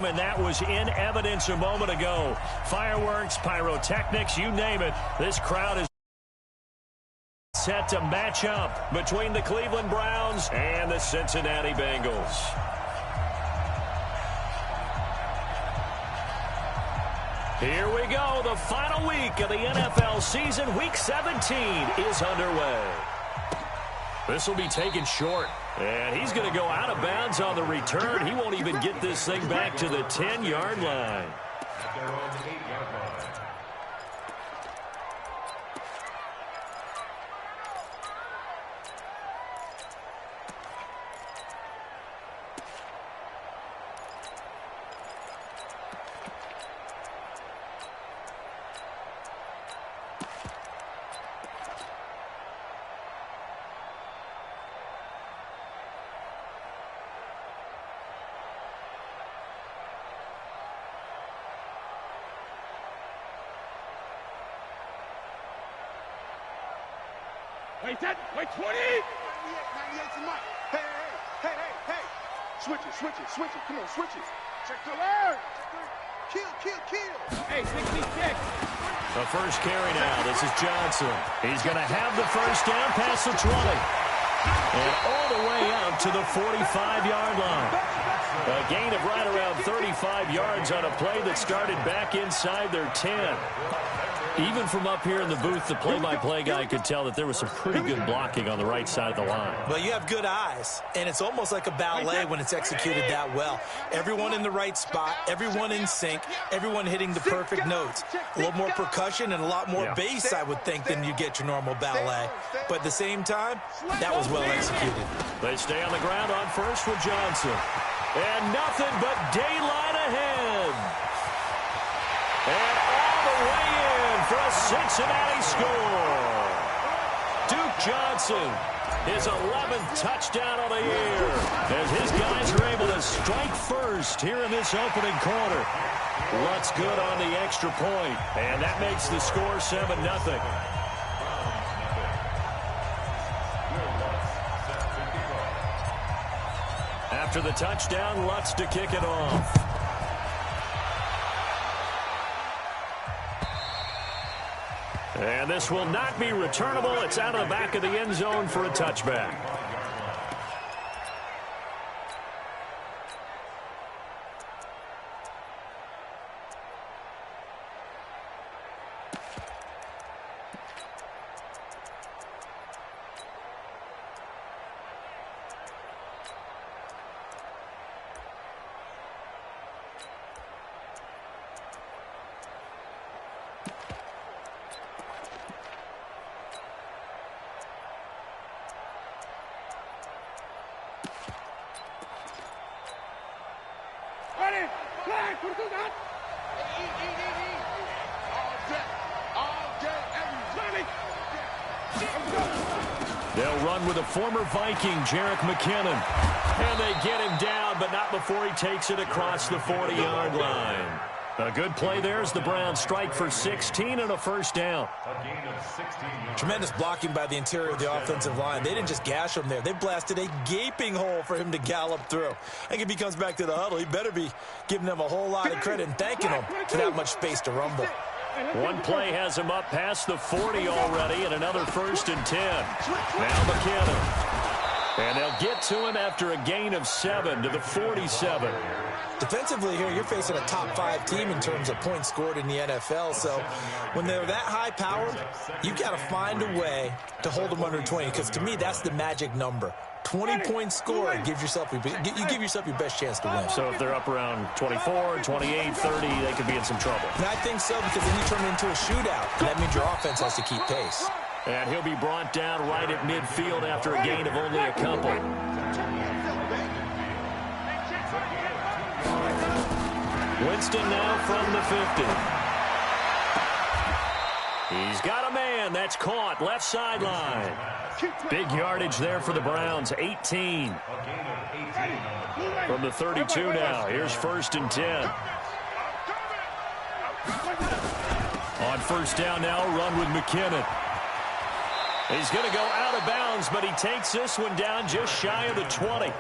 And that was in evidence a moment ago. Fireworks, pyrotechnics, you name it. This crowd is set to match up between the Cleveland Browns and the Cincinnati Bengals. Here we go. The final week of the NFL season. Week 17 is underway. This will be taken short. And he's going to go out of bounds on the return. He won't even get this thing back to the 10-yard line. Wait 10, wait 20! 98 to Mike. Hey. Switch it. Come on, switch it. Check the left. Kill. Hey, 66. The first carry now. This is Johnson. He's going to have the first down past the 20. And all the way out to the 45-yard line. A gain of right around 35 yards on a play that started back inside their 10. Even from up here in the booth, the play-by-play guy could tell that there was some pretty good blocking on the right side of the line. Well, you have good eyes, and it's almost like a ballet when it's executed that well. Everyone in the right spot, everyone in sync, everyone hitting the perfect notes. A little more percussion and a lot more bass, I would think, than you get your normal ballet. But at the same time, that was well executed. They stay on the ground on first with Johnson. And nothing but daylight ahead. And all the way in for a Cincinnati score. Duke Johnson, his 11th touchdown of the year, as his guys are able to strike first here in this opening quarter. Lutz good on the extra point, and that makes the score 7-0. After the touchdown, Lutz to kick it off. And this will not be returnable. It's out of the back of the end zone for a touchback. They'll run with a former Viking, Jerick McKinnon. And they get him down, but not before he takes it across the 40-yard line. A good play there as the Browns strike for 16 and a first down. Tremendous blocking by the interior of the offensive line. They didn't just gash him there. They blasted a gaping hole for him to gallop through. I think if he comes back to the huddle, he better be giving them a whole lot of credit and thanking them for that much space to rumble. One play has him up past the 40 already, and another 1st and 10. Now McKinnon. And they'll get to him after a gain of 7 to the 47. Defensively here, you're facing a top-5 team in terms of points scored in the NFL. So when they're that high-powered, you got to find a way to hold them under 20. Because to me, that's the magic number. 20 points scored, you give yourself your best chance to win. So if they're up around 24, 28, 30, they could be in some trouble. And I think so, because then you turn it into a shootout. And that means your offense has to keep pace. And he'll be brought down right at midfield after a gain of only a couple. Winston now from the 50. He's got a man. That's caught. Left sideline. Big yardage there for the Browns. 18. From the 32 now. Here's 1st and 10. On first down now, run with McKinnon. He's going to go out of bounds, but he takes this one down just shy of the 20.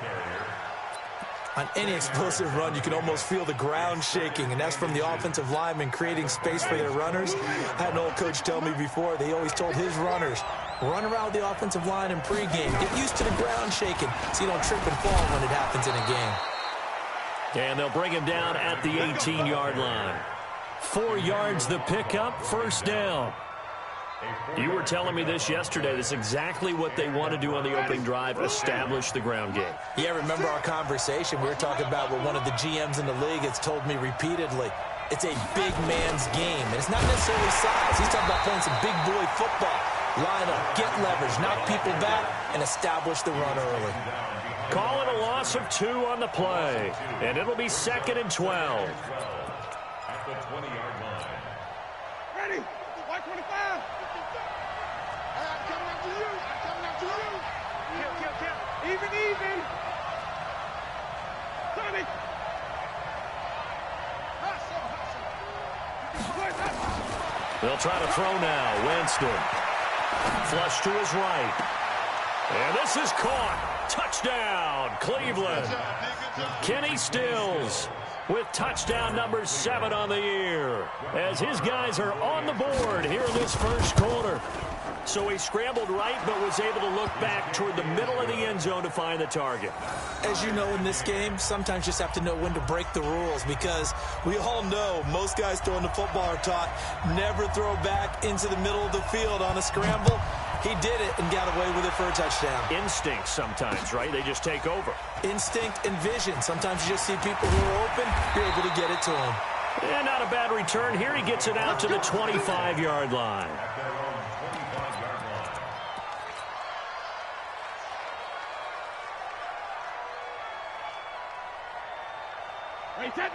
On any explosive run, you can almost feel the ground shaking, and that's from the offensive linemen creating space for their runners. I had an old coach tell me before, they always told his runners, run around the offensive line in pregame. Get used to the ground shaking so you don't trip and fall when it happens in a game. And they'll bring him down at the 18-yard line. 4 yards the pickup, first down. You were telling me this yesterday. This is exactly what they want to do on the opening drive, establish the ground game. Yeah, remember our conversation? We were talking about what one of the GMs in the league has told me repeatedly. It's a big man's game, and it's not necessarily size. He's talking about playing some big boy football. Line up, get leverage, knock people back, and establish the run early. Call it a loss of 2 on the play, and it'll be 2nd and 12. At the 20-yard line. Ready? White 25. I'm coming after you. I'm coming after you. Kill. Even. 30. They'll try to throw now. Winston. Flush to his right. And this is caught. Touchdown, Cleveland. Kenny Stills with touchdown number 7 on the year, as his guys are on the board here in this first quarter. So he scrambled right, but was able to look back toward the middle of the end zone to find the target. As you know, in this game, sometimes you just have to know when to break the rules, because we all know most guys throwing the football are taught never throw back into the middle of the field on a scramble. He did it and got away with it for a touchdown. Instinct sometimes, right? They just take over. Instinct and vision. Sometimes you just see people who are open, you're able to get it to them. And not a bad return here. He gets it out to the 25-yard line.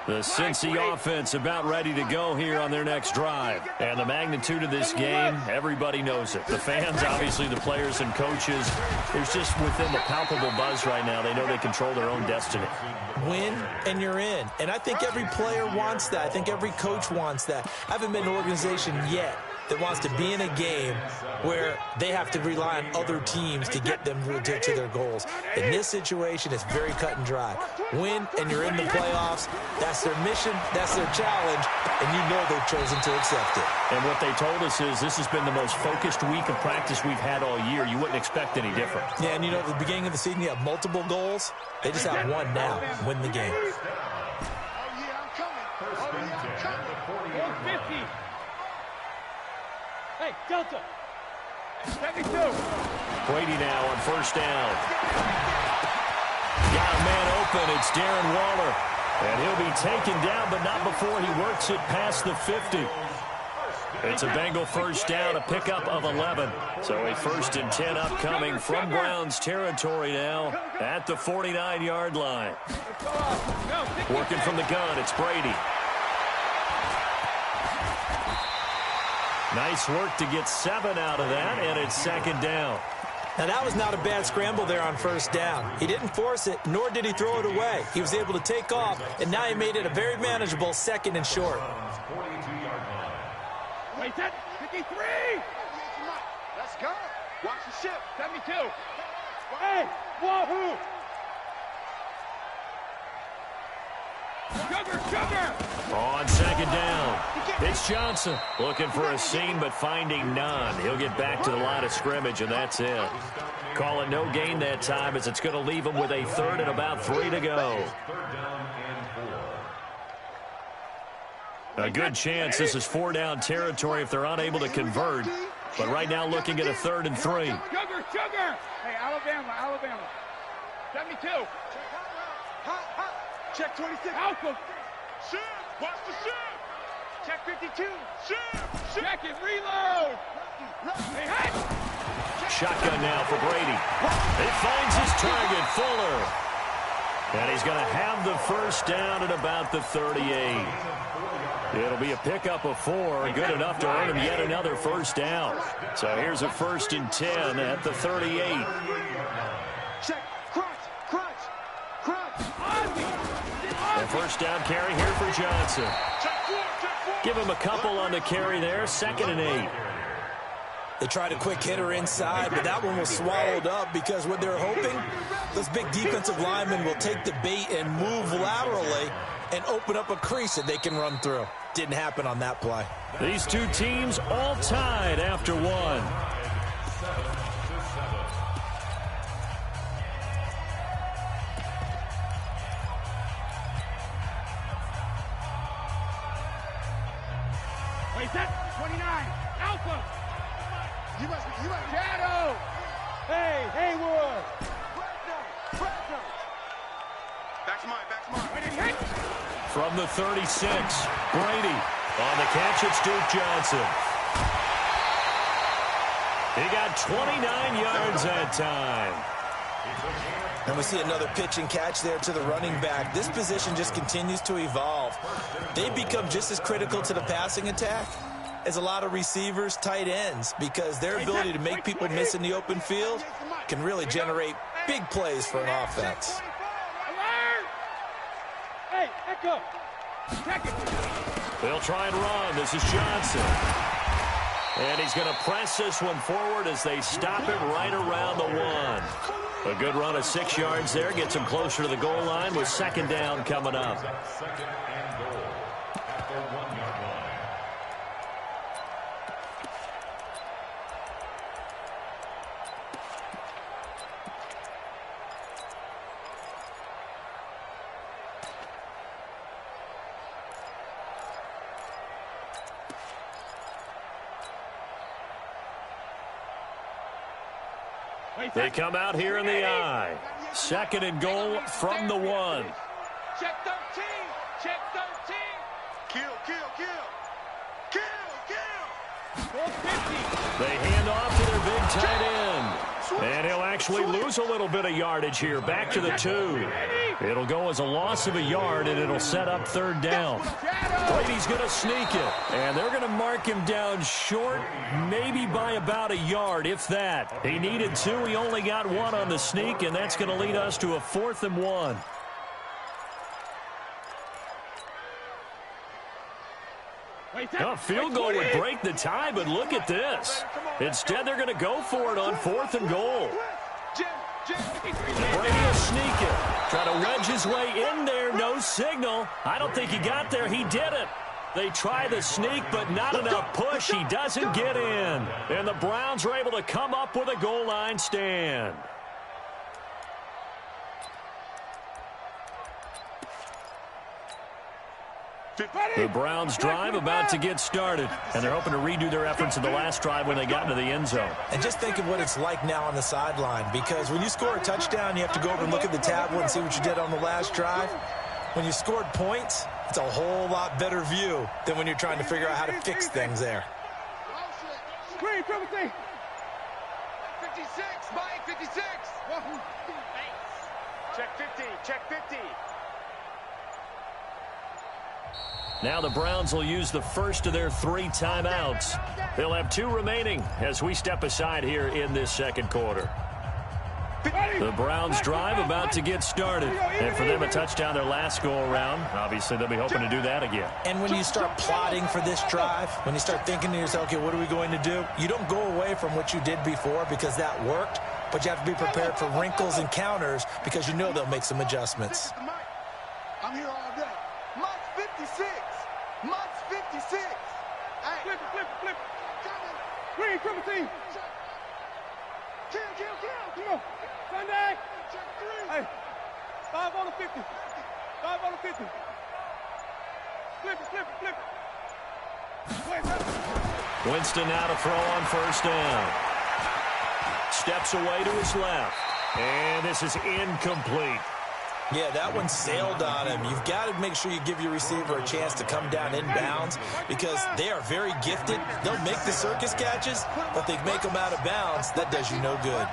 The Cincy offense about ready to go here on their next drive. And the magnitude of this game, everybody knows it. The fans, obviously the players and coaches, there's just within the palpable buzz right now. They know they control their own destiny. Win and you're in. And I think every player wants that. I think every coach wants that. I haven't been an organization yet that wants to be in a game where they have to rely on other teams to get them to their goals. In this situation, it's very cut and dry. Win, and you're in the playoffs. That's their mission. That's their challenge. And you know they've chosen to accept it. And what they told us is this has been the most focused week of practice we've had all year. You wouldn't expect any different. Yeah, and you know, at the beginning of the season, you have multiple goals. They just have one now. Win the game. Oh, yeah, I'm coming. Oh, yeah, I'm coming. 150. Hey, Delta. 72. Brady now on first down. Got a man open. It's Darren Waller. And he'll be taken down, but not before he works it past the 50. It's a Bengal first down, a pickup of 11. So a 1st and 10 upcoming from Browns territory now at the 49-yard line. Working from the gun, it's Brady. Nice work to get 7 out of that, and it's 2nd down. Now, that was not a bad scramble there on first down. He didn't force it, nor did he throw it away. He was able to take off, and now he made it a very manageable 2nd and short. Wait, that 53. Let's go. Watch the ship. 72. Hey, wahoo. Sugar. On 2nd down, it's Johnson looking for a seam but finding none. He'll get back to the line of scrimmage, and that's it. Call it no gain that time, as it's going to leave him with a 3rd and about 3 to go. A good chance this is 4-down territory if they're unable to convert. But right now looking at a 3rd and 3. Sugar. Hey, Alabama. 72. Check 26. Alpha. Ship. Watch the ship. Check 52. Ship. Check it. Reload. Hey, hey. Shotgun now for Brady. He finds his target, Fuller. And he's going to have the first down at about the 38. It'll be a pickup of 4, good enough to earn him yet another first down. So here's a 1st and 10 at the 38. Check. Crunch. A first down carry here for Johnson. Give him a couple on the carry there, 2nd and 8. They tried a quick hitter inside, but that one was swallowed up because what they're hoping, those big defensive linemen will take the bait and move laterally and open up a crease that they can run through. Didn't happen on that play. These two teams all tied after one. Wait, set. 29. Alpha. You must Shadow. Hey, Haywood. Fresno. Back to mine. Wait, hit. From the 36, Brady. On the catch, it's Duke Johnson. He got 29 yards that time. And we see another pitch and catch there to the running back. This position just continues to evolve. They become just as critical to the passing attack as a lot of receivers, tight ends, because their ability to make people miss in the open field can really generate big plays for an offense. Hey, Echo. Check it. They'll try and run. This is Johnson. And he's going to press this one forward as they stop it right around the 1. A good run of 6 yards there. Gets him closer to the goal line with second down coming up. They come out here in the I. Second and goal from the 1. Check 13. Check 13. Kill. 450. They hand off to their big tight end. And he'll actually lose a little bit of yardage here. Back to the 2. It'll go as a loss of a yard, and it'll set up third down. Brady's going to sneak it. And they're going to mark him down short, maybe by about a yard, if that. He needed 2. He only got 1 on the sneak, and that's going to lead us to a 4th and 1. A field goal would break the tie, but look at this. Instead, they're going to go for it on 4th and goal. And Brady will sneak it. Try to wedge his way in there. No signal. I don't think he got there. He did it. They try the sneak, but not enough push. He doesn't get in. And the Browns are able to come up with a goal line stand. The Browns drive about to get started, and they're hoping to redo their efforts in the last drive when they got into the end zone. And just think of what it's like now on the sideline, because when you score a touchdown, you have to go over and look at the tablet and see what you did on the last drive. When you scored points, it's a whole lot better view than when you're trying to figure out how to fix things there. Screen, 56, Mike, 56. Check 50. Now the Browns will use the first of their 3 timeouts. They'll have 2 remaining as we step aside here in this second quarter. The Browns drive about to get started. And for them, a touchdown their last go-around. Obviously, they'll be hoping to do that again. And when you start plotting for this drive, when you start thinking to yourself, okay, what are we going to do? You don't go away from what you did before because that worked, but you have to be prepared for wrinkles and counters because you know they'll make some adjustments. I'm here all day. Mike's 56. Mike's 56. Hey. Flip it. Green, triple team. Kill. Come on. Sunday. Hey. 5 on the 50. 5 on the 50. Flip it. Winston now to throw on first down. Steps away to his left. And this is incomplete. Yeah, that one sailed on him. You've got to make sure you give your receiver a chance to come down inbounds because they are very gifted. They'll make the circus catches, but they make them out of bounds. That does you no good.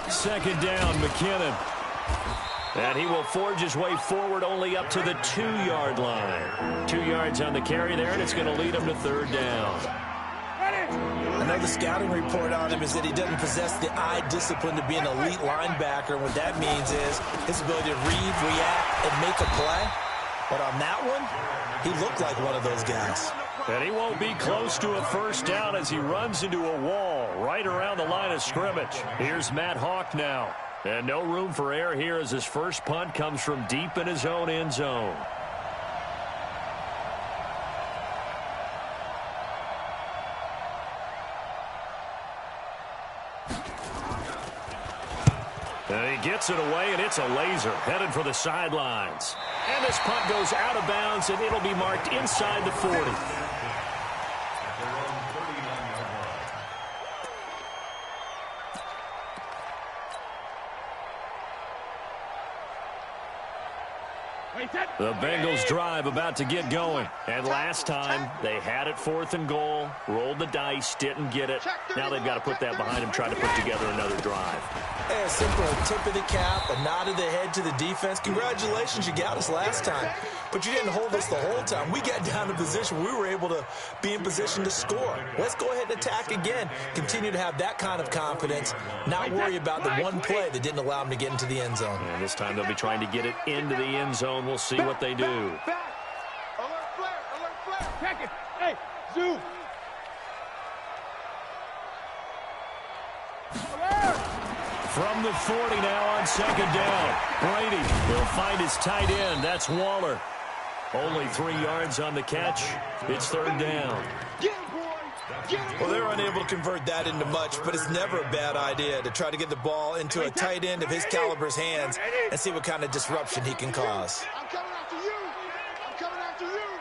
Second down, McKinnon. And he will forge his way forward only up to the 2-yard line. 2 yards on the carry there, and it's going to lead him to third down. And Well, the scouting report on him is that he doesn't possess the eye discipline to be an elite linebacker. And what that means is his ability to read, react, and make a play. But on that one, he looked like one of those guys. And he won't be close to a first down as he runs into a wall right around the line of scrimmage. Here's Matt Hawk now. And no room for error here as his first punt comes from deep in his own end zone. And he gets it away, and it's a laser headed for the sidelines. And this punt goes out of bounds, and it'll be marked inside the 40. The Bengals drive about to get going. And last time, they had it 4th and goal, rolled the dice, didn't get it. Now they've got to put that behind them, try to put together another drive. A simple tip of the cap, a nod of the head to the defense. Congratulations, you got us last time. But you didn't hold us the whole time. We got down to position. We were able to be in position to score. Let's go ahead and attack again. Continue to have that kind of confidence. Not worry about the one play that didn't allow them to get into the end zone. And this time they'll be trying to get it into the end zone. We'll see what they do. Alert flare, alert flare. Check it. Hey, zoom. From the 40 now on 2nd down. Brady will find his tight end. That's Waller. Only 3 yards on the catch. It's 3rd down. Well, they're unable to convert that into much, but it's never a bad idea to try to get the ball into a tight end of his caliber's hands and see what kind of disruption he can cause. I'm coming after you. I'm coming after you.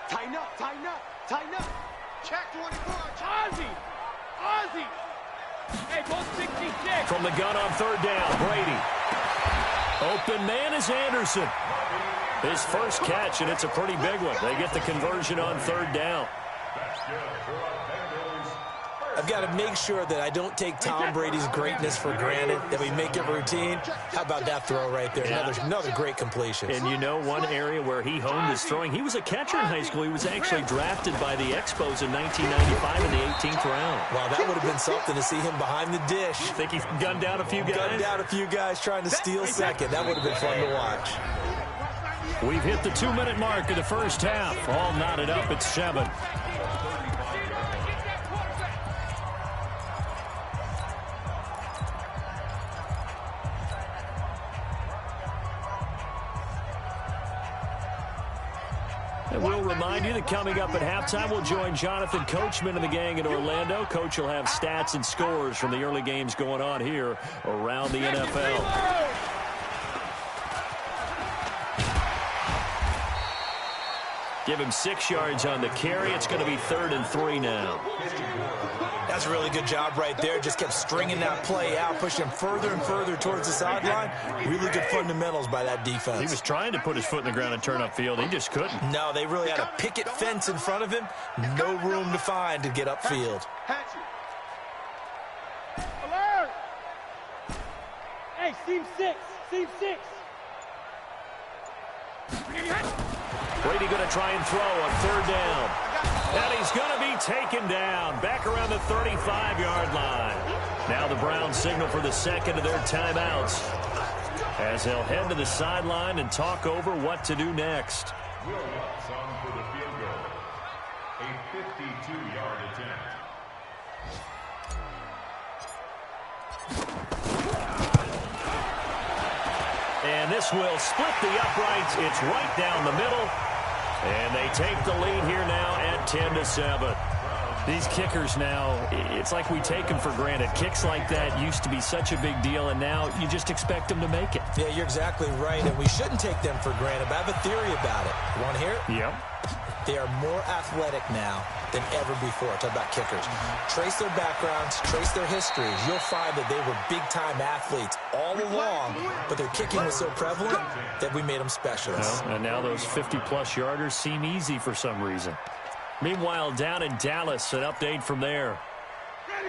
Tighten up, tighten up, tighten up. Check 24. Ozzie. Hey, both 66. From the gun on 3rd down, Brady. Open man is Anderson. His first catch, and it's a pretty big one. They get the conversion on 3rd down. I've got to make sure that I don't take Tom Brady's greatness for granted, that we make it routine. How about that throw right there? Yeah. Another great completion. And you know one area where he honed his throwing, he was a catcher in high school. He was actually drafted by the Expos in 1995 in the 18th round. Wow, that would have been something to see him behind the dish. Think he gunned down a few guys? Gunned down a few guys trying to steal second. That would have been fun to watch. We've hit the 2-minute mark of the first half. All knotted up at 7. And we'll remind you that coming up at halftime, we'll join Jonathan Coachman and the gang in Orlando. Coach will have stats and scores from the early games going on here around the NFL. Give him 6 yards on the carry. It's going to be 3rd and 3 now. That's a really good job right there. Just kept stringing that play out, pushing him further and further towards the sideline. Really good fundamentals by that defense. He was trying to put his foot in the ground and turn upfield. He just couldn't. No, they really had a picket fence in front of him. No room to find to get upfield. Alert! Hey, seam 6. Seam 6. Brady going to try and throw on 3rd down. And he's going to be taken down back around the 35-yard line. Now the Browns signal for the second of their timeouts as they'll head to the sideline and talk over what to do next. Will Lutz on for the field goal. A 52-yard attempt. And this will split the uprights. It's right down the middle. And they take the lead here now at 10-7. These kickers now, it's like we take them for granted. Kicks like that used to be such a big deal, and now you just expect them to make it. Yeah, you're exactly right, and we shouldn't take them for granted. But I have a theory about it. You want to hear it? Yep. They are more athletic now than ever before. Talk about kickers. Trace their backgrounds, trace their histories. You'll find that they were big-time athletes all along, but their kicking was so prevalent that we made them specialists. Well, and now those 50-plus yarders seem easy for some reason. Meanwhile, down in Dallas, an update from there.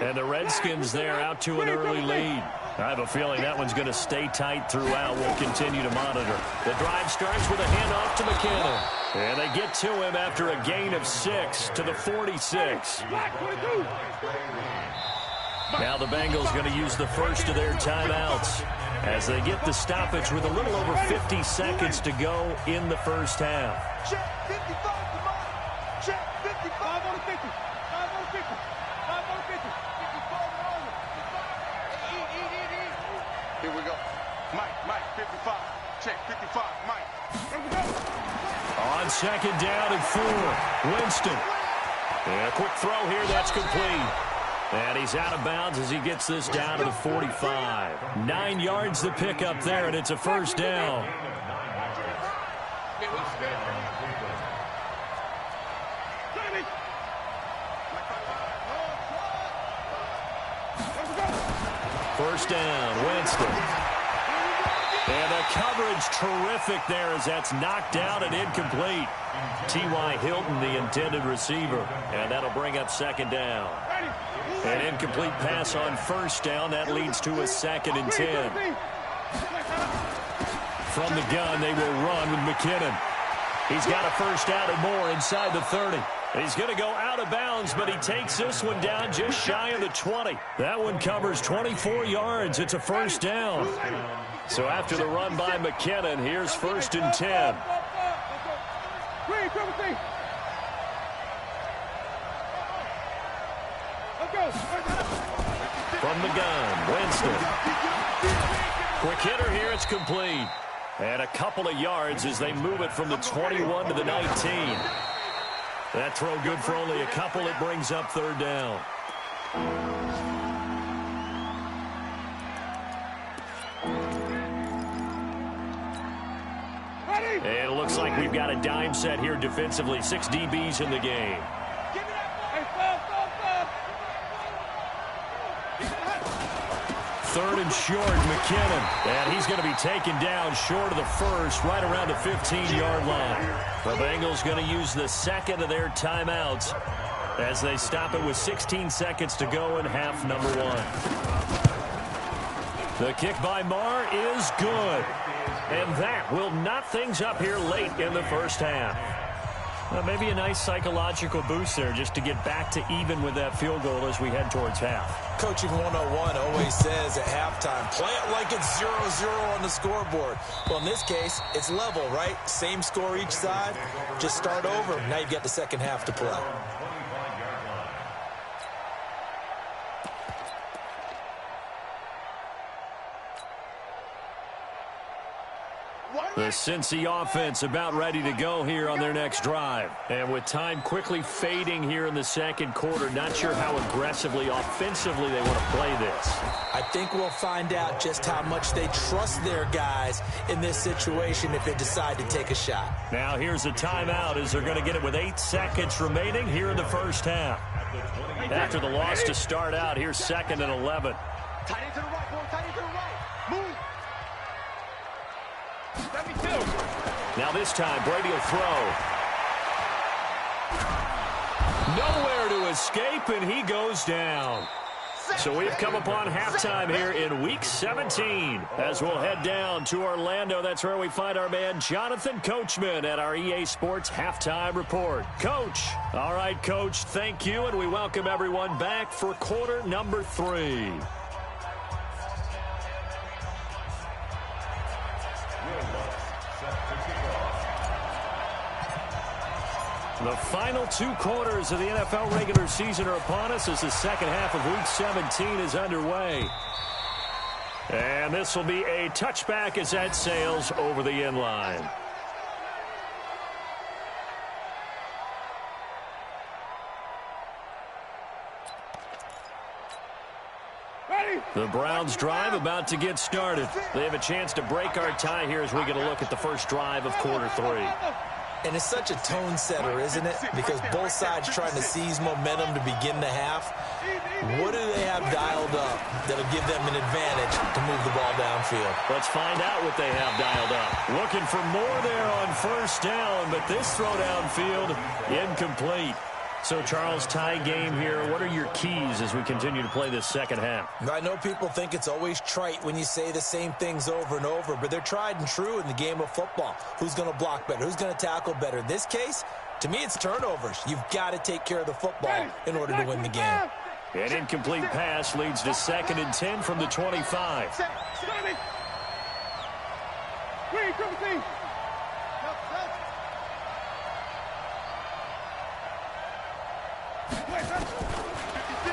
And the Redskins there out to an early lead. I have a feeling that one's going to stay tight throughout. We'll continue to monitor. The drive starts with a handoff to McKinnon. And they get to him after a gain of 6 to the 46. Now the Bengals going to use the first of their timeouts as they get the stoppage with a little over 50 seconds to go in the first half. Check 55 to Mike. Check 55. 5 on the 50. 5 on the 50. 5 on the 50. 55 over. Here we go. Mike, 55. Check 55, Mike. Here we go. On second down and 4, Winston. And a quick throw here, that's complete. And he's out of bounds as he gets this down to the 45. 9 yards to pick up there, and it's a first down. First down, Winston. And the coverage terrific there as that's knocked down and incomplete. T.Y. Hilton, the intended receiver. And that'll bring up second down. An incomplete pass on first down. That leads to a 2nd and 10. From the gun, they will run with McKinnon. He's got a first down and more inside the 30. He's going to go out of bounds, but he takes this one down just shy of the 20. That one covers 24 yards. It's a first down. So after the run by McKinnon, here's 1st and 10. From the gun, Winston. Quick hitter here, it's complete. And a couple of yards as they move it from the 21 to the 19. That throw good for only a couple. It brings up 3rd down. And it looks like we've got a dime set here defensively. 6 DBs in the game. 3rd and short, McKinnon. And he's going to be taken down short of the first, right around the 15-yard line. The Bengals going to use the 2nd of their timeouts as they stop it with 16 seconds to go in half number 1. The kick by Marr is good. And that will knot things up here late in the first half. Well, maybe a nice psychological boost there just to get back to even with that field goal as we head towards half. Coaching 101 always says at halftime, play it like it's 0-0 on the scoreboard. Well, in this case, it's level, right? Same score each side. Just start over. Now you've got the second half to play. The Cincy offense about ready to go here on their next drive. And with time quickly fading here in the second quarter, not sure how aggressively, offensively they want to play this. I think we'll find out just how much they trust their guys in this situation if they decide to take a shot. Now here's a timeout as they're going to get it with 8 seconds remaining here in the first half. After the loss to start out, here's 2nd and 11. Tight end to the right, boy. Tight end to the right. Move. Now this time, Brady will throw. Nowhere to escape, and he goes down. So we've come upon halftime here in Week 17. As we'll head down to Orlando, that's where we find our man Jonathan Coachman at our EA Sports Halftime Report. Coach. All right, Coach, thank you, and we welcome everyone back for quarter number 3. The final 2 quarters of the NFL regular season are upon us as the second half of Week 17 is underway. And this will be a touchback as that sails over the end line. The Browns drive about to get started. They have a chance to break our tie here as we get a look at the first drive of quarter 3. And it's such a tone setter, isn't it? Because both sides trying to seize momentum to begin the half. What do they have dialed up that'll give them an advantage to move the ball downfield? Let's find out what they have dialed up. Looking for more there on first down, but this throw downfield incomplete. So, Charles, tie game here. What are your keys as we continue to play this second half? I know people think it's always trite when you say the same things over and over, but they're tried and true in the game of football. Who's going to block better? Who's going to tackle better? In this case, to me, it's turnovers. You've got to take care of the football in order to win the game. An incomplete pass leads to 2nd and 10 from the 25.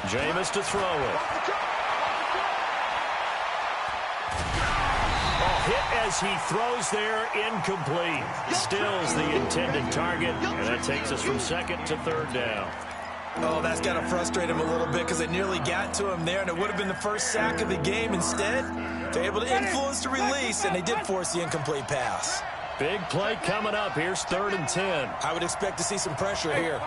Jameis to throw it. Hit as he throws there, incomplete. Stills the intended target, and that takes us from 2nd to 3rd down. Oh, that's got to frustrate him a little bit because they nearly got to him there, and it would have been the first sack of the game. Instead, they're able to influence the release, and they did force the incomplete pass. Big play coming up. Here's 3rd and 10. I would expect to see some pressure here.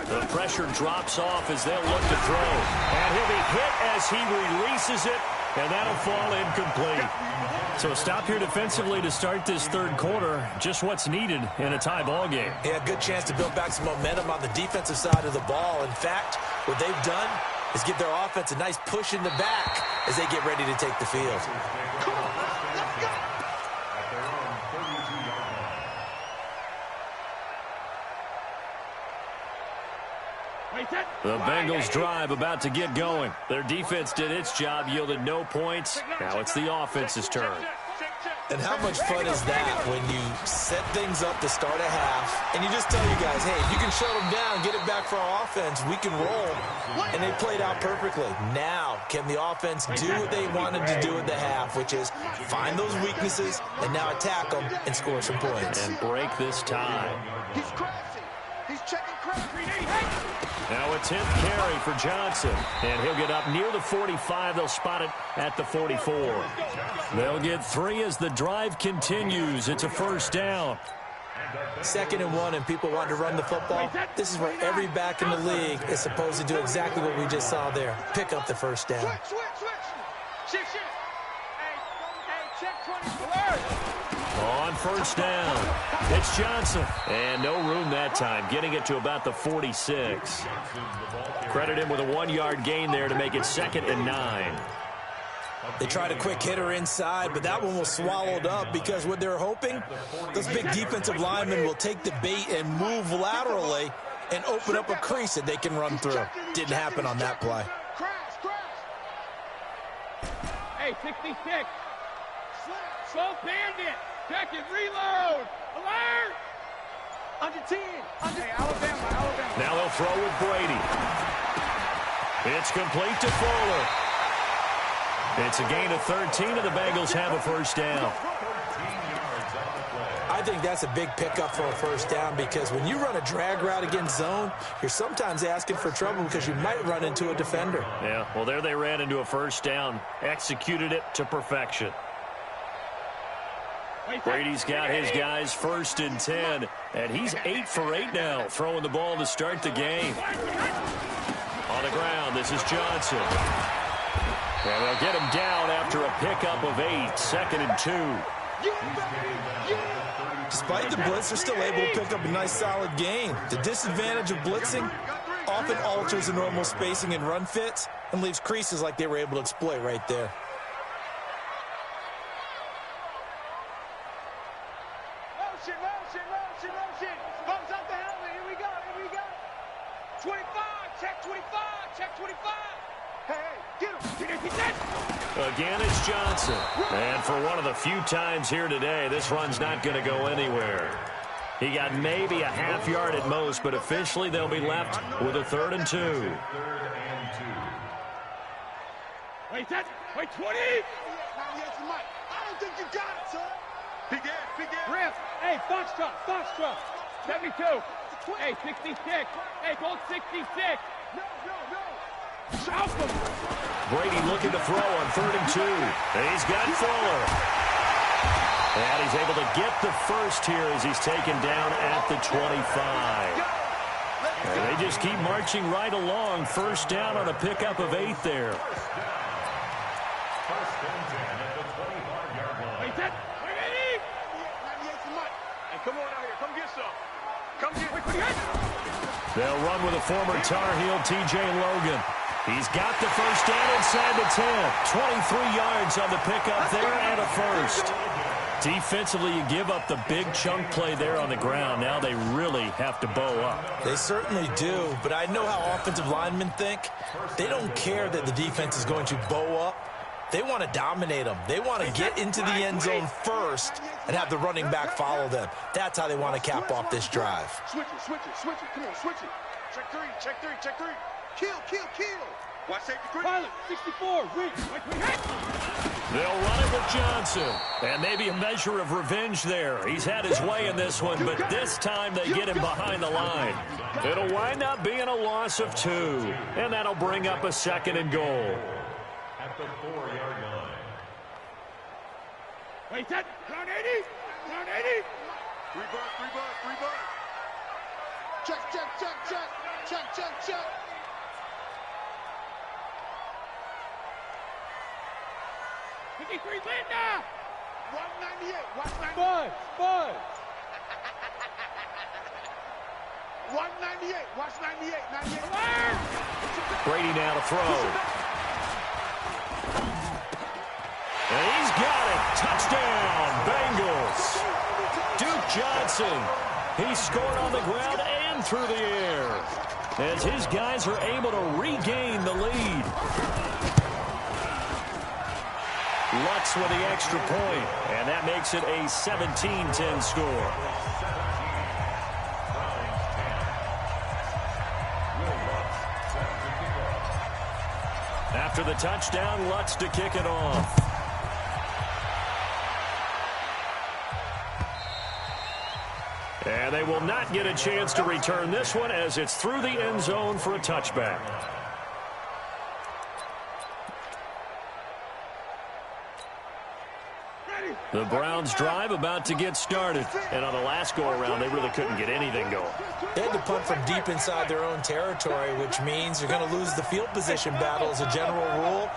The pressure drops off as they'll look to throw. And he'll be hit as he releases it, and that'll fall incomplete. So a stop here defensively to start this 3rd quarter. Just what's needed in a tie ball game. Yeah, good chance to build back some momentum on the defensive side of the ball. In fact, what they've done is give their offense a nice push in the back as they get ready to take the field. The Bengals drive about to get going. Their defense did its job, yielded no points. Now it's the offense's turn. And how much fun is that when you set things up to start a half and you just tell you guys, hey, if you can shut them down, get it back for our offense, we can roll. And they played out perfectly. Now, can the offense do what they wanted to do at the half, which is find those weaknesses and now attack them and score some points. And break this tie. He's crazy. He's checking crazy. Now a 10th carry for Johnson. And he'll get up near the 45. They'll spot it at the 44. They'll get 3 as the drive continues. It's a 1st down. 2nd and 1, and people want to run the football. This is where every back in the league is supposed to do exactly what we just saw there. Pick up the 1st down. Shift. Hey, check 24. On 1st down, it's Johnson. And no room that time, getting it to about the 46. Credit him with a 1-yard gain there to make it 2nd and 9. They tried a quick hitter inside, but that one was swallowed up because what they're hoping, those big defensive linemen will take the bait and move laterally and open up a crease that they can run through. Didn't happen on that play. Hey, 66. Slow bandit. Check it. Reload. Alert. Under 10. Hey, Alabama. Now they'll throw with Brady. It's complete to Fuller. It's a gain of 13, and the Bengals have a 1st down. I think that's a big pickup for a 1st down because when you run a drag route against zone, you're sometimes asking for trouble because you might run into a defender. Yeah, well, there they ran into a 1st down. Executed it to perfection. Brady's got his guys 1st and 10, and he's 8 for 8 now, throwing the ball to start the game. On the ground, this is Johnson. And they'll get him down after a pickup of 8, 2nd and 2. Despite the blitz, they're still able to pick up a nice solid gain. The disadvantage of blitzing often alters the normal spacing and run fits and leaves creases like they were able to exploit right there. Motion. Bumps out the helmet. Here we go. 25. Check 25. Check 25. Hey, get him. Again, it's Johnson. And for one of the few times here today, this run's not going to go anywhere. He got maybe a half yard at most, but officially they'll be left with a 3rd and 2. Wait, 20. I don't think you got it, son. Big ass. Rip. Hey, Foxtrot. 72. Hey, 66. Hey, gold 66. No. South him. Brady looking to throw on 3rd and 2. And he's got Fuller. And he's able to get the first here as he's taken down at the 25. And they just keep marching right along. First down on a pickup of 8 there. First and 10 at the 25-yard line. Hey, Ted. Hey, 98 for Mike. Hey, come on out here. Come get some. Come get. They'll run with a former Tar Heel, T.J. Logan. He's got the first down inside the 10. 23 yards on the pickup there and a first. Defensively, you give up the big chunk play there on the ground. Now they really have to bow up. They certainly do, but I know how offensive linemen think. They don't care that the defense is going to bow up. They want to dominate them. They want to get into the end zone first and have the running back follow them. That's how they want to cap off this drive. Switch it, switch it, switch it. Come on, switch it. Check 3, check 3, check 3. Kill, kill, kill. Watch safety quick. Pilot, 64. Wait. They'll run it with Johnson. And maybe a measure of revenge there. He's had his way in this one, but this time they get him behind the line. It'll wind up being a loss of 2. And that'll bring up a 2nd and goal. At the 4-yard line. Wait, Ted. Round 80. Round 80. 3 bud. Check, check, check, check. Check, check, check. 53, Linda! 198. Watch 98. Bud. 198. Watch 98. 98. Brady now to throw. And he's got it. Touchdown, Bengals. Duke Johnson. He scored on the ground and through the air as his guys are able to regain the lead. Lutz with the extra point, and that makes it a 17-10 score. After the touchdown, Lutz to kick it off. And they will not get a chance to return this one as it's through the end zone for a touchback. The Browns drive about to get started. And on the last go-around, they really couldn't get anything going. They had to punt from deep inside their own territory, which means you're going to lose the field position battle as a general rule.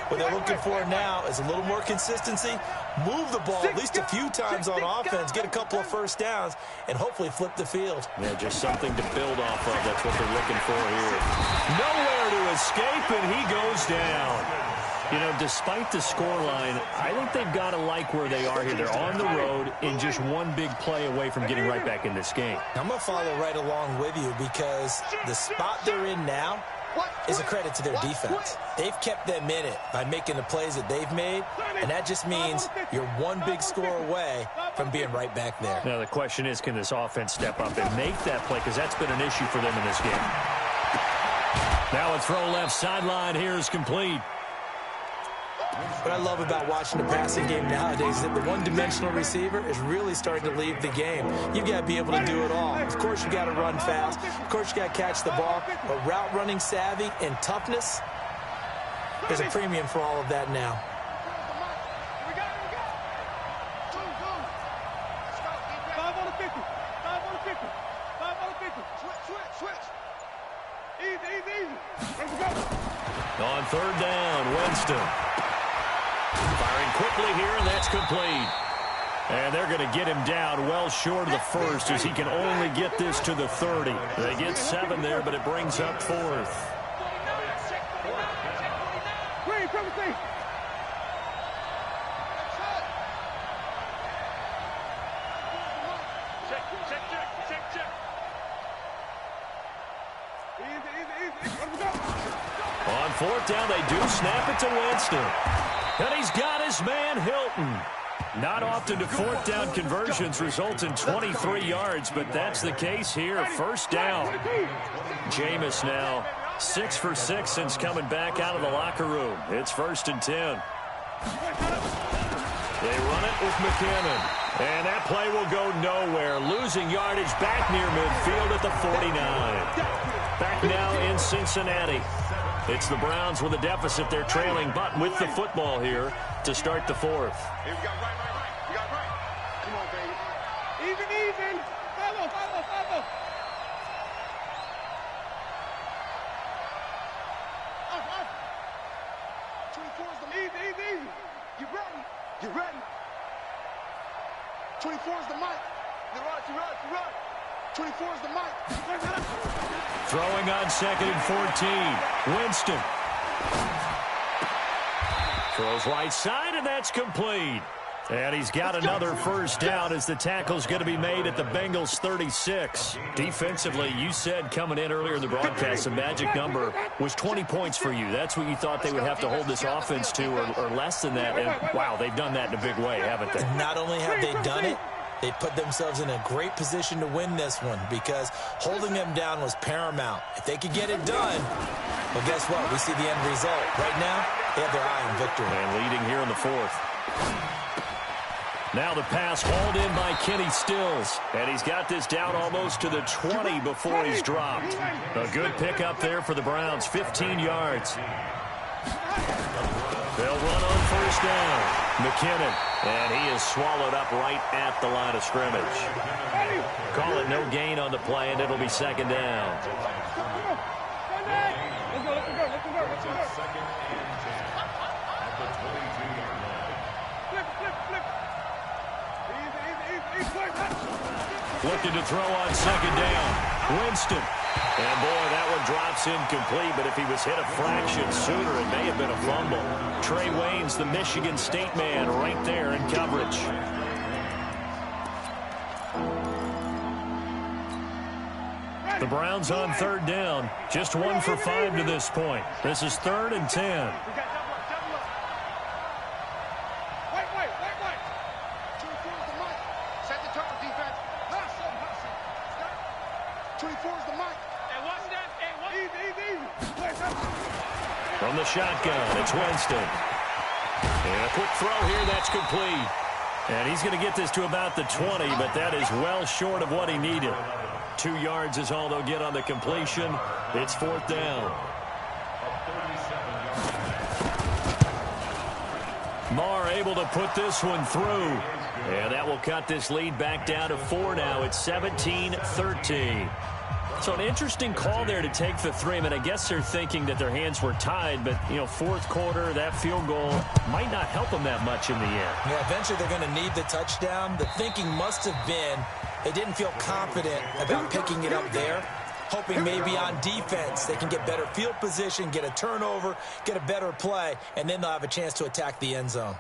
What they're looking for now is a little more consistency, move the ball at least a few times on offense, get a couple of first downs, and hopefully flip the field. Yeah, just something to build off of. That's what they're looking for here. Nowhere to escape, and he goes down. You know, despite the scoreline, I think they've got to like where they are here. They're on the road in just one big play away from getting right back in this game. I'm going to follow right along with you because the spot they're in now is a credit to their defense. They've kept them in it by making the plays that they've made, and that just means you're one big score away from being right back there. Now, the question is, can this offense step up and make that play? Because that's been an issue for them in this game. Now a throw left sideline here is complete. What I love about watching the passing game nowadays is that the one-dimensional receiver is really starting to leave the game. You've got to be able to do it all. Of course, you've got to run fast. Of course, you've got to catch the ball. But route running savvy and toughness, there's a premium for all of that now. On third down, Winston. Firing quickly here, and that's complete. And they're going to get him down well short of the first as he can only get this to the 30. They get 7 there, but it brings up 4th. On 4th down, they do snap it to Winston. And he's got his man, Hilton. Not often do 4th down conversions result in 23 yards, but that's the case here. First down. Jameis now 6 for 6 since coming back out of the locker room. It's 1st and 10. They run it with McKinnon. And that play will go nowhere. Losing yardage back near midfield at the 49. Back now in Cincinnati. It's the Browns with a deficit. They're trailing, but with the football here to start the 4th. Hey, we got right. We got right. Run. 24 is the mic. Throwing on 2nd and 14. Winston. Throws right side, and that's complete. And he's got another first down as the tackle's going to be made at the Bengals 36. Defensively, you said coming in earlier in the broadcast, the magic number was 20 points for you. That's what you thought they would have to hold this offense to, or less than that. And, wow, they've done that in a big way, haven't they? Not only have they done it, they put themselves in a great position to win this one because holding them down was paramount. If they could get it done, well, guess what? We see the end result. Right now, they have their eye on victory. And leading here in the 4th. Now the pass hauled in by Kenny Stills. And he's got this down almost to the 20 before he's dropped. A good pickup there for the Browns, 15 yards. They'll run on first down. McKinnon, and he is swallowed up right at the line of scrimmage. Call it no gain on the play, and it'll be 2nd down. Looking to throw on 2nd down. Winston. And, boy, that one drops incomplete, but if he was hit a fraction sooner, it may have been a fumble. Trey Waynes, the Michigan State man, right there in coverage. The Browns on 3rd down. Just 1 for 5 to this point. This is 3rd and 10. 24 is the mic. From the shotgun, it's Winston. And a quick throw here, that's complete. And he's going to get this to about the 20, but that is well short of what he needed. 2 yards is all they'll get on the completion. It's 4th down. Marr able to put this one through. And that will cut this lead back down to 4 now. It's 17-13. So an interesting call there to take the 3. I mean, I guess they're thinking that their hands were tied, but, you know, 4th quarter, that field goal might not help them that much in the end. Yeah, eventually they're going to need the touchdown. The thinking must have been they didn't feel confident about picking it up there, hoping maybe on defense they can get better field position, get a turnover, get a better play, and then they'll have a chance to attack the end zone.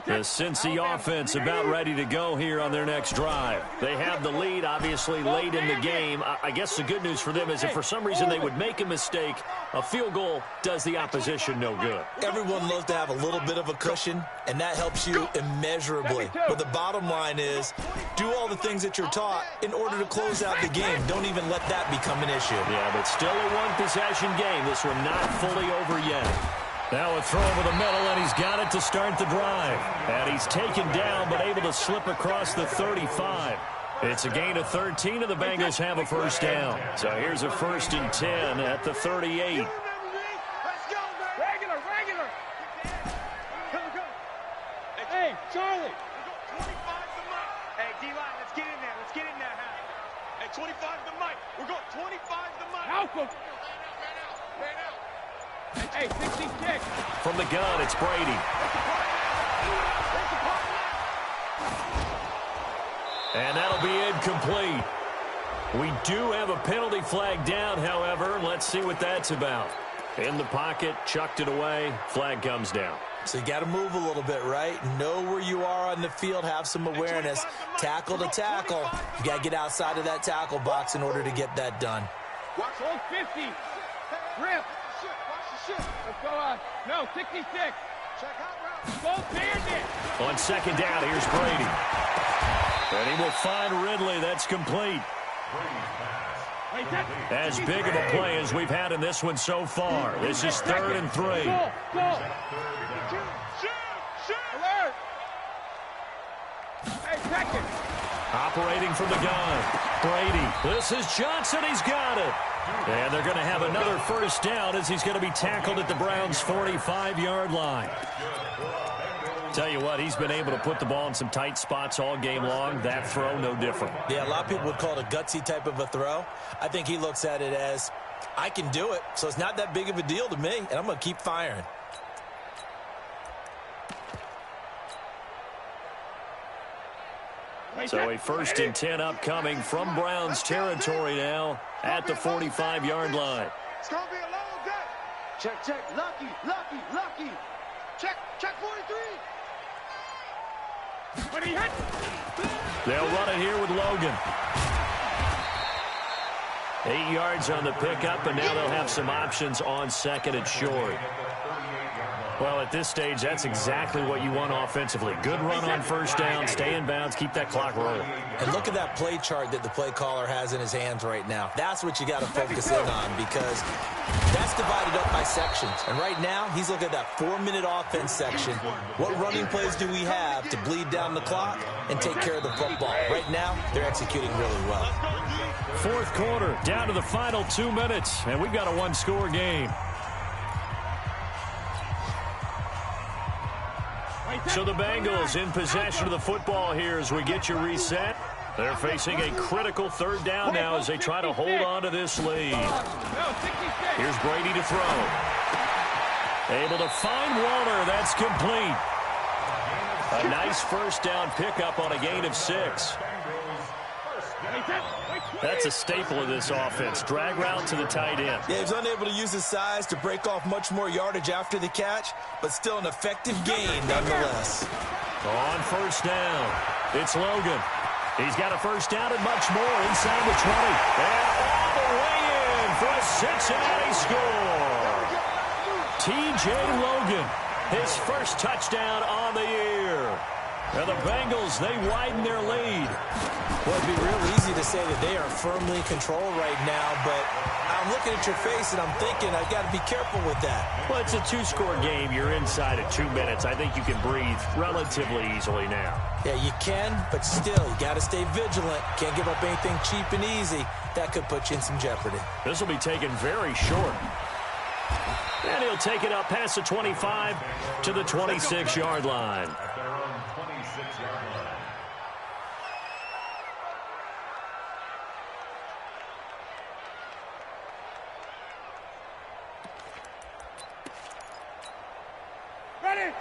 The Cincy offense about ready to go here on their next drive. They have the lead, obviously, late in the game. I guess the good news for them is if for some reason they would make a mistake, a field goal does the opposition no good. Everyone loves to have a little bit of a cushion, and that helps you immeasurably. But the bottom line is do all the things that you're taught in order to close out the game. Don't even let that become an issue. Yeah, but still a one-possession game. This one not fully over yet. Now a throw over the middle, and he's got it to start the drive. And he's taken down, but able to slip across the 35. It's a gain of 13, and the Bengals have a first down. So here's a 1st and 10 at the 38. Regular. Hey, Charlie. 25 the mic. Hey, D-line, let's get in there. Hey, 25 the mic. We're going 25 the mic. Malcolm. Man out. Hey, 66. From the gun, it's Brady. And that'll be incomplete. We do have a penalty flag down, however. Let's see what that's about. In the pocket, chucked it away. Flag comes down. So you got to move a little bit, right? Know where you are on the field. Have some awareness. Tackle to tackle. You got to get outside of that tackle box in order to get that done. Watch hold 50. Rip. Let's go no, 66. Check out route. Go bandit. On 2nd down, here's Brady. And he will find Ridley. That's complete. As big of a play as we've had in this one so far. This is 3rd and 3. Go. Shoot. Alert. Hey, 2nd. Operating from the gun. Brady. This is Johnson. He's got it. And they're going to have another first down as he's going to be tackled at the Browns' 45-yard line. Tell you what, he's been able to put the ball in some tight spots all game long. That throw, no different. Yeah, a lot of people would call it a gutsy type of a throw. I think he looks at it as, I can do it, so it's not that big of a deal to me, and I'm going to keep firing. So a 1st and 10 upcoming from Browns territory now at the 45-yard line. It's going to be a long day. Check, check. Lucky, lucky, lucky. Check, check 43. They'll run it here with Logan. 8 yards on the pickup, and now they'll have some options on 2nd and short. Well, at this stage, that's exactly what you want offensively. Good run on 1st down, stay in bounds, keep that clock rolling. And look at that play chart that the play caller has in his hands right now. That's what you got to focus in on, because that's divided up by sections. And right now, he's looking at that 4-minute offense section. What running plays do we have to bleed down the clock and take care of the football? Right now, they're executing really well. 4th quarter, down to the final 2 minutes, and we've got a 1-score game. So the Bengals in possession of the football here as we get you reset. They're facing a critical 3rd down now as they try to hold on to this lead. Here's Brady to throw. Able to find Waller. That's complete. A nice 1st down pickup on a gain of 6. That's a staple of this offense. Drag route to the tight end. Yeah, he's unable to use his size to break off much more yardage after the catch, but still an effective gain nonetheless. On 1st down, it's Logan. He's got a 1st down and much more inside the 20. And all the way in for a Cincinnati score. T.J. Logan, his 1st touchdown on the year. And the Bengals, they widen their lead. Well, it'd be real easy to say that they are firmly in control right now, but I'm looking at your face and I'm thinking I've got to be careful with that. Well, it's a 2-score game. You're inside at 2 minutes. I think you can breathe relatively easily now. Yeah, you can, but still, you got to stay vigilant. Can't give up anything cheap and easy. That could put you in some jeopardy. This will be taken very short. And he'll take it up past the 25 to the 26-yard line.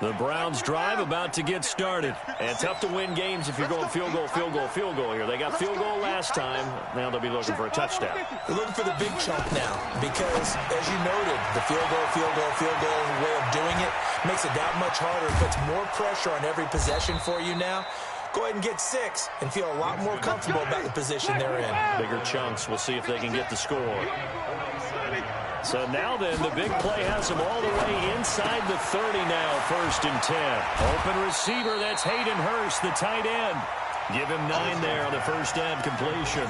The Browns drive about to get started. And tough to win games if you're going field goal, field goal, field goal here. They got field goal last time. Now they'll be looking for a touchdown. They're looking for the big chunk now because, as you noted, the field goal way of doing it makes it that much harder. It puts more pressure on every possession for you now. Go ahead and get 6 and feel a lot more comfortable about the position they're in. Bigger chunks. We'll see if they can get the score. So now then, the big play has them all the way inside the 30 now, 1st and 10. Open receiver, that's Hayden Hurst, the tight end. Give him 9 there on the 1st down completion.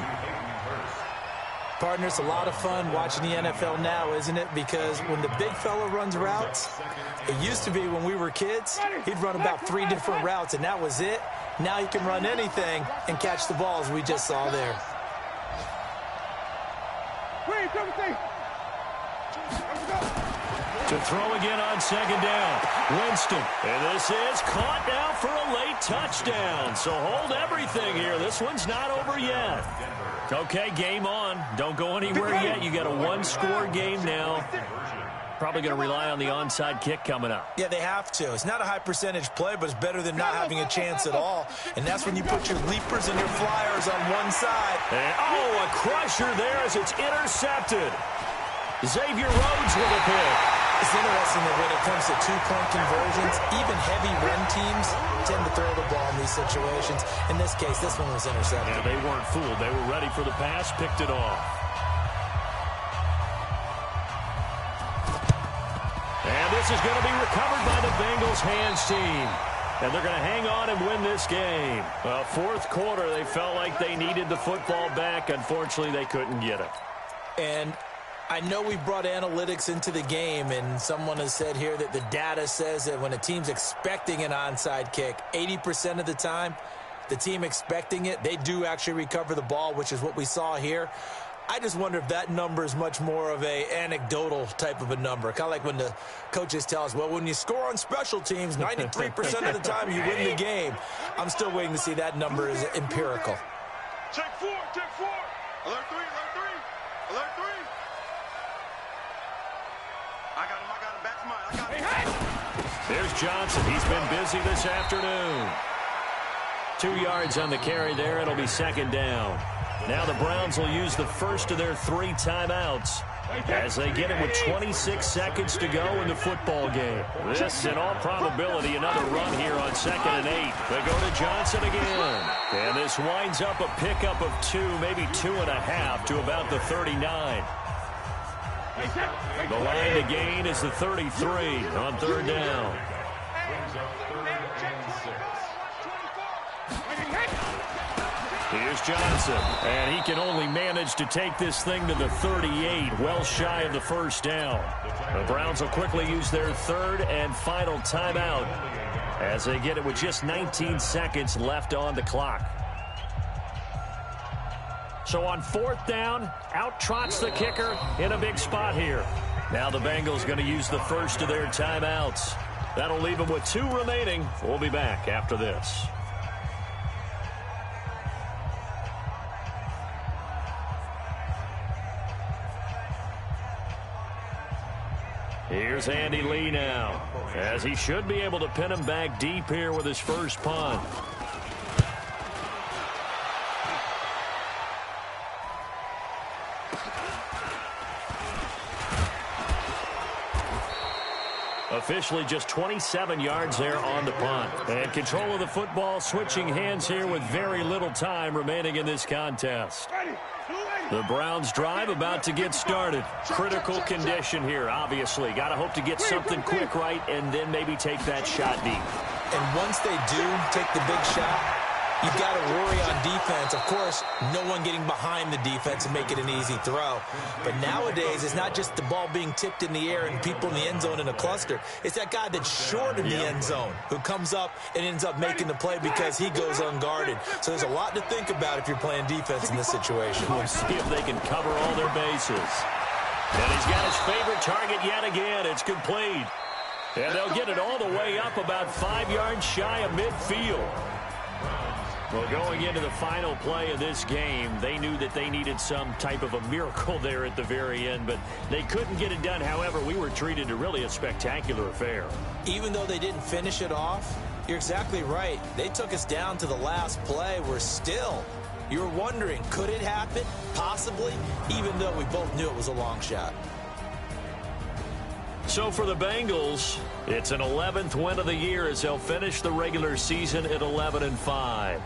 Partner, it's a lot of fun watching the NFL now, isn't it? Because when the big fella runs routes, it used to be when we were kids, he'd run about 3 different routes, and that was it. Now he can run anything and catch the balls we just saw there. To throw again on 2nd down. Winston. And this is caught now for a late touchdown. So hold everything here. This one's not over yet. Okay, game on. Don't go anywhere yet. You got a 1-score game now. Probably going to rely on the onside kick coming up. Yeah, they have to. It's not a high percentage play, but it's better than not having a chance at all. And that's when you put your leapers and your flyers on one side. And, oh, a crusher there as it's intercepted. Xavier Rhodes with a pick. It's interesting that when it comes to 2-point conversions, even heavy run teams tend to throw the ball in these situations. In this case, this one was intercepted. Yeah, they weren't fooled. They were ready for the pass, picked it off. And this is going to be recovered by the Bengals hands team. And they're going to hang on and win this game. Well, 4th quarter, they felt like they needed the football back. Unfortunately, they couldn't get it. And I know we brought analytics into the game, and someone has said here that the data says that when a team's expecting an onside kick, 80% of the time, the team expecting it, they do actually recover the ball, which is what we saw here. I just wonder if that number is much more of a anecdotal type of a number. Kind of like when the coaches tell us, well, when you score on special teams, 93% of the time you win the game. I'm still waiting to see that number is empirical. Check 4, check 4. Alert 3, alert 3. Alert 3. I got him, back to mine. I got him. There's Johnson. He's been busy this afternoon. 2 yards on the carry there. It'll be second down. Now the Browns will use the first of their 3 timeouts as they get it with 26 seconds to go in the football game. This, in all probability, another run here on 2nd and 8. They go to Johnson again. And this winds up a pickup of 2, maybe 2.5 to about the 39. The line to gain is the 33 on 3rd down. Here's Johnson, and he can only manage to take this thing to the 38, well shy of the first down. The Browns will quickly use their 3rd and final timeout as they get it with just 19 seconds left on the clock. So on 4th down, out trots the kicker in a big spot here. Now the Bengals going to use the first of their timeouts. That'll leave them with 2 remaining. We'll be back after this. Here's Andy Lee now, as he should be able to pin him back deep here with his first punt. Officially just 27 yards there on the punt. And control of the football, switching hands here with very little time remaining in this contest. The Browns drive about to get started. Critical condition here, obviously. Got to hope to get something quick right and then maybe take that shot deep. And once they do take the big shot, you've got to worry on defense. Of course, no one getting behind the defense and make it an easy throw. But nowadays, it's not just the ball being tipped in the air and people in the end zone in a cluster. It's that guy that's short in the end zone who comes up and ends up making the play because he goes unguarded. So there's a lot to think about if you're playing defense in this situation. We'll see if they can cover all their bases. And he's got his favorite target yet again. It's complete. And they'll get it all the way up about 5 yards shy of midfield. Well, going into the final play of this game, they knew that they needed some type of a miracle there at the very end, but they couldn't get it done. However, we were treated to really a spectacular affair. Even though they didn't finish it off, you're exactly right. They took us down to the last play. We're still, you're wondering, could it happen? Possibly, even though we both knew it was a long shot. So for the Bengals, it's an 11th win of the year as they'll finish the regular season at 11-5.